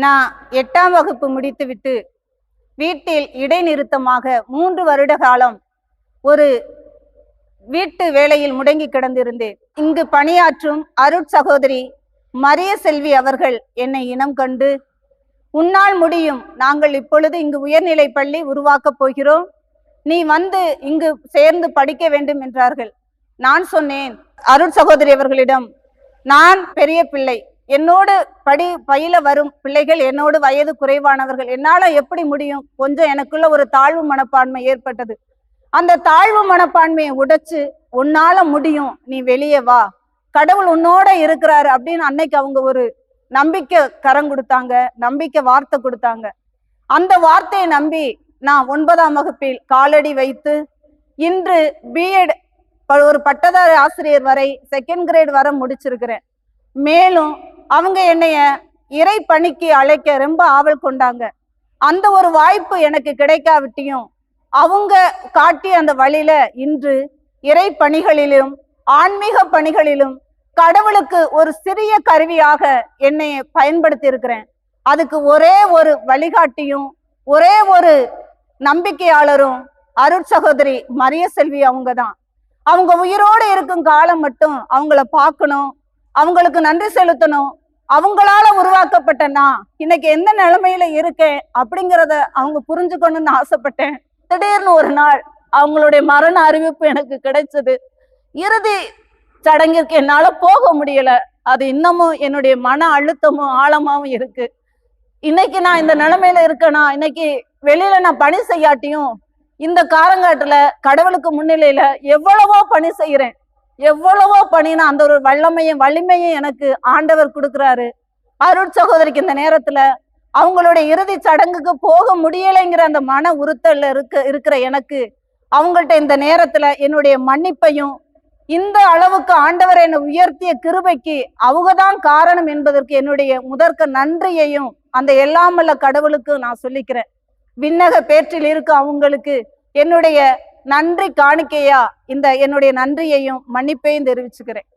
நான் 8ஆம் வகுப்பு முடித்துவிட்டு வீட்டில் இடைநிறுத்தமாக 3 வருட காலம் ஒரு வீட்டு வேலையில் முடங்கி கிடந்திருந்தேன். இங்கு பணியாற்றும் அருட்சகோதரி மரிய செல்வி அவர்கள் என்னை இனம் கண்டு, உன்னால் முடியும், நாங்கள் இப்பொழுது இங்கு உயர்நிலை பள்ளி உருவாக்கப் போகிறோம், நீ வந்து இங்கு சேர்ந்து படிக்க வேண்டும் என்றார்கள். நான் சொன்னேன் அருட்சகோதரி அவர்களிடம், நான் பெரிய பிள்ளை, என்னோடு பயில வரும் பிள்ளைகள் என்னோடு வயது குறைவானவர்கள், என்னால எப்படி முடியும்? கொஞ்சம் எனக்குள்ள ஒரு தாழ்வு மனப்பான்மை ஏற்பட்டது. அந்த தாழ்வு மனப்பான்மையை உடைச்சு, உன்னால முடியும், நீ வெளியே வா, கடவுள் உன்னோட இருக்கிறாரு அப்படின்னு அன்னைக்கு அவங்க ஒரு நம்பிக்கை கரம் கொடுத்தாங்க, நம்பிக்கை வார்த்தை கொடுத்தாங்க. அந்த வார்த்தையை நம்பி நான் 9ஆம் வகுப்பில் காலடி வைத்து இன்று பிஎட் ஒரு பட்டதாரி ஆசிரியர் வரை 2nd கிரேட் வரை முடிச்சிருக்கிறேன். மேலும் அவங்க என்னைய இறை பணிக்கு அழைக்க ரொம்ப ஆவல் கொண்டாங்க. அந்த ஒரு வாய்ப்பு எனக்கு கிடைக்காவிட்டியும் அவங்க காட்டிய அந்த வழியில இன்று இறை பணிகளிலும் ஆன்மீக பணிகளிலும் கடவுளுக்கு ஒரு சிறிய கருவியாக என்னை பயன்படுத்தி இருக்கிறேன். அதுக்கு ஒரே ஒரு வழிகாட்டியும் ஒரே ஒரு நம்பிக்கையாளரும் அருட்சகோதரி மரிய செல்வி அவங்க தான். அவங்க உயிரோடு இருக்கும் காலம் மட்டும் அவங்கள பார்க்கணும், அவங்களுக்கு நன்றி செலுத்தணும். அவங்களால உருவாக்கப்பட்ட நான் இன்னைக்கு எந்த நிலைமையில இருக்கேன் அப்படிங்கிறத அவங்க புரிஞ்சுக்கணும்னு ஆசைப்பட்டேன். திடீர்னு ஒரு நாள் அவங்களுடைய மரண அறிவிப்பு எனக்கு கிடைச்சது. இறுதி சடங்கிற்கு என்னால போக முடியல. அது இன்னமும் என்னுடைய மன அழுத்தமும் ஆழமாவும் இருக்கு. இன்னைக்கு நான் இந்த நிலைமையில இருக்கேனா, இன்னைக்கு வெளியில நான் பணி செய்யாட்டியும் இந்த காரங்காட்டுல கடவுளுக்கு முன்னிலையில எவ்வளவோ பணி செய்யறேன். எவ்வளவோ பணினா அந்த ஒரு வலிமையும் எனக்கு ஆண்டவர் கொடுக்குறாரு. அருட்சகோதரிக்கு இந்த நேரத்துல அவங்களுடைய இறுதி சடங்குக்கு போக முடியலைங்கிற அந்த மன உறுத்தல்ல இருக்கிற எனக்கு அவங்கள்ட்ட இந்த நேரத்துல என்னுடைய மன்னிப்பையும், இந்த அளவுக்கு ஆண்டவர் என்னை உயர்த்திய கிருபைக்கு அவங்கதான் காரணம் என்பதற்கு என்னுடைய முதற்க நன்றியையும் அந்த எல்லாமல்ல கடவுளுக்கு நான் சொல்லிக்கிறேன். விண்ணக பேற்றில் இருக்க அவங்களுக்கு என்னுடைய நன்றி காணிக்கையா இந்த என்னுடைய நன்றியையும் மன்னிப்பையும் தெரிவிச்சுக்கிறேன்.